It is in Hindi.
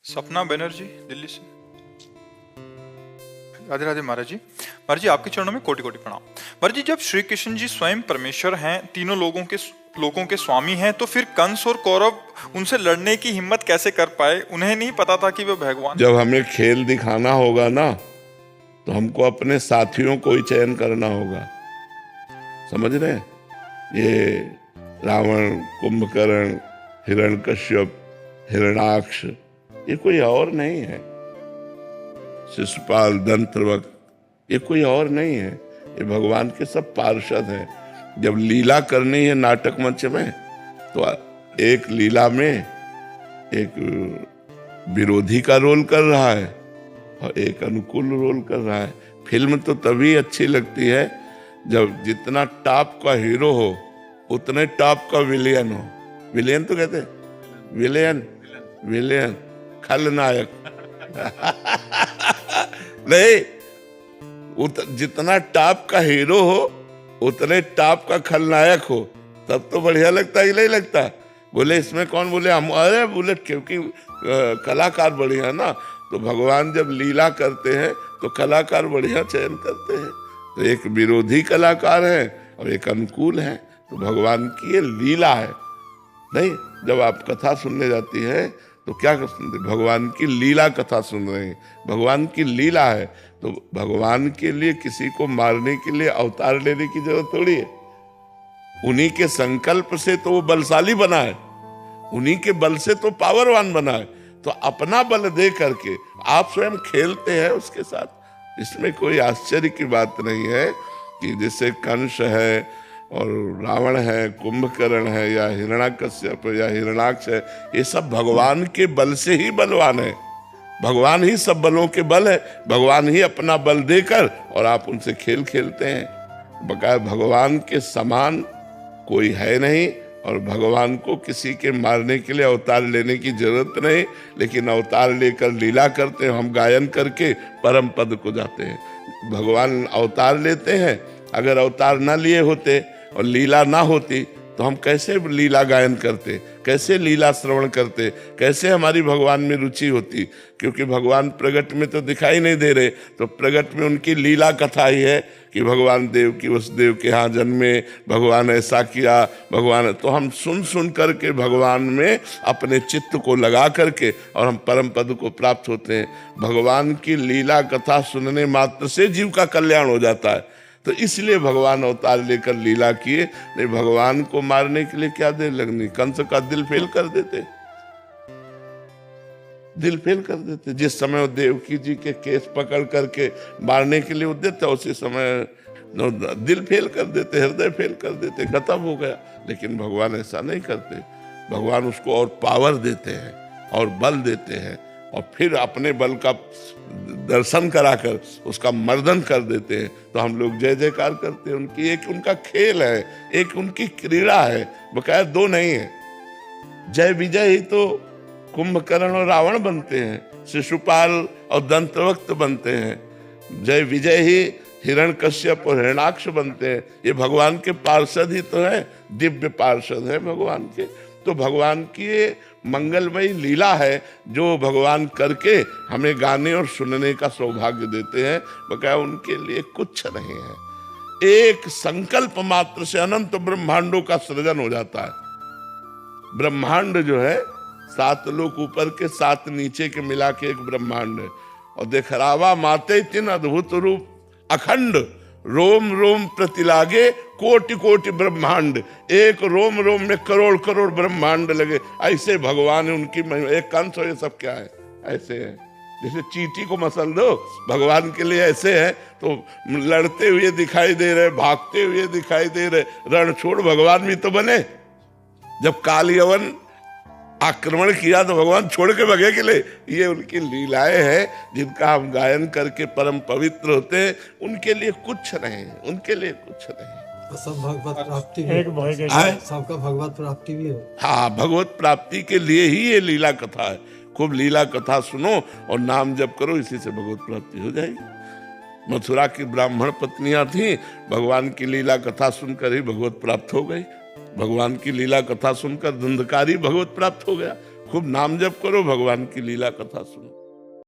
सपना बनर्जी दिल्ली से। राधे राधे महाराज जी। महाराज जी आपके चरणों में कोटि कोटि प्रणाम। महाराज जी, जब श्री कृष्ण जी स्वयं परमेश्वर हैं, तीनों लोगों के स्वामी हैं, तो फिर कंस और कौरव उनसे लड़ने की हिम्मत कैसे कर पाए? उन्हें नहीं पता था कि वे भगवान। जब हमें खेल दिखाना होगा ना, तो हमको अपने साथियों को ही चयन करना होगा। समझ रहे हैं? ये रावण, कुंभकर्ण, हिरण्यकश्यप, हिरणाक्ष, ये कोई और नहीं है। शिशुपाल, दंतवक्र, ये कोई और नहीं है। ये भगवान के सब पार्षद हैं। जब लीला करनी है नाटक मंच में, तो एक लीला में एक विरोधी का रोल कर रहा है और एक अनुकूल रोल कर रहा है। फिल्म तो तभी अच्छी लगती है जब जितना टॉप का हीरो हो उतने टॉप का विलेन हो। विलेन तो कहते हैं, विलेन खलनायक नहीं, जितना टॉप का हीरो हो उतने टॉप का खलनायक हो, तब तो बढ़िया लगता ही नहीं लगता। बोले इसमें कौन? बोले हम। अरे बोले क्योंकि कलाकार बढ़िया ना, तो भगवान जब लीला करते हैं तो कलाकार बढ़िया चयन करते हैं। तो एक विरोधी कलाकार है और एक अनुकूल है। तो भगवान की ये लीला है। नहीं, जब आप कथा सुनने जाती है तो क्या सुनते? भगवान की लीला कथा सुन रहे हैं। भगवान की लीला है, तो भगवान के लिए किसी को मारने के लिए अवतार लेने की जरूरत थोड़ी है। उन्हीं के संकल्प से तो वो बलशाली बना है, उन्हीं के बल से तो पावरवान बना है। तो अपना बल दे करके आप स्वयं खेलते हैं उसके साथ। इसमें कोई आश्चर्य की बात नहीं है कि जैसे कंस है और रावण है, कुंभकर्ण है, या हिरण्याकश्यप या हिरणाक्ष है, ये सब भगवान के बल से ही बलवान है। भगवान ही सब बलों के बल है। भगवान ही अपना बल देकर और आप उनसे खेल खेलते हैं। बकाया भगवान के समान कोई है नहीं, और भगवान को किसी के मारने के लिए अवतार लेने की जरूरत नहीं। लेकिन अवतार लेकर लीला करते हैं, हम गायन करके परम पद को जाते हैं। भगवान अवतार लेते हैं। अगर अवतार ना लिए होते और लीला ना होती तो हम कैसे लीला गायन करते, कैसे लीला श्रवण करते, कैसे हमारी भगवान में रुचि होती? क्योंकि भगवान प्रगट में तो दिखाई नहीं दे रहे, तो प्रगट में उनकी लीला कथा ही है कि भगवान देव की वसुदेव के यहाँ जन्मे, भगवान ऐसा किया, भगवान। तो हम सुन सुन करके भगवान में अपने चित्त को लगा करके और हम परम पद को प्राप्त होते हैं। भगवान की लीला कथा सुनने मात्र से जीव का कल्याण हो जाता है। तो इसलिए भगवान अवतार लेकर लीला किए। नहीं, भगवान को मारने के लिए क्या देर लगनी? कंस का दिल फेल कर देते, दिल फेल कर देते। जिस समय वो देवकी जी के केस पकड़ करके मारने के लिए उद्यत था, उसी समय दिल फेल कर देते, हृदय फेल कर देते, खत्म हो गया। लेकिन भगवान ऐसा नहीं करते। भगवान उसको और पावर देते हैं और बल देते हैं, और फिर अपने बल का दर्शन कराकर उसका मर्दन कर देते हैं। तो हम लोग जय जयकार करते हैं उनकी। एक उनका खेल है, एक उनकी क्रीड़ा है, बकाया दो नहीं है। जय विजय ही तो कुंभकर्ण और रावण बनते हैं, शिशुपाल और दंतवक्र बनते हैं। जय विजय ही हिरण्यकश्यप और हिरणाक्ष बनते हैं। ये भगवान के पार्षद ही तो है, दिव्य पार्षद है भगवान के। तो भगवान की मंगलमयी लीला है जो भगवान करके हमें गाने और सुनने का सौभाग्य देते हैं। बकाया उनके लिए कुछ नहीं है। एक संकल्प मात्र से अनंत ब्रह्मांडों का सृजन हो जाता है। ब्रह्मांड जो है 7 लोक ऊपर के 7 नीचे के मिला के एक ब्रह्मांड है। और देखरावा माते तीन अद्भुत रूप अखंड, रोम रोम प्रतिलागे कोटि कोटि ब्रह्मांड। एक रोम रोम में करोड़ करोड़ ब्रह्मांड लगे। ऐसे भगवान उनकी एक कंस हो, ये सब क्या है? ऐसे है जैसे चींटी को मसल दो, भगवान के लिए ऐसे है। तो लड़ते हुए दिखाई दे रहे, भागते हुए दिखाई दे रहे, रण छोड़ भगवान भी तो बने। जब काल यवन आक्रमण किया तो भगवान छोड़ के भगे के लिए। ये उनकी लीलाएं हैं जिनका हम गायन करके परम पवित्र होते हैं। उनके लिए कुछ नहीं, उनके लिए कुछ नहीं। सब भगवत प्राप्ति भी, सबका भगवत प्राप्ति भी हो। हाँ, भगवत प्राप्ति के लिए ही ये लीला कथा है। खूब लीला कथा सुनो और नाम जप करो, इसी से भगवत प्राप्ति हो जाएगी। मथुरा की ब्राह्मण पत्नियां थी, भगवान की लीला कथा सुनकर ही भगवत प्राप्त हो गई। भगवान की लीला कथा सुनकर धुंधकारी भगवत प्राप्त हो गया। खूब नाम जप करो, भगवान की लीला कथा सुनो।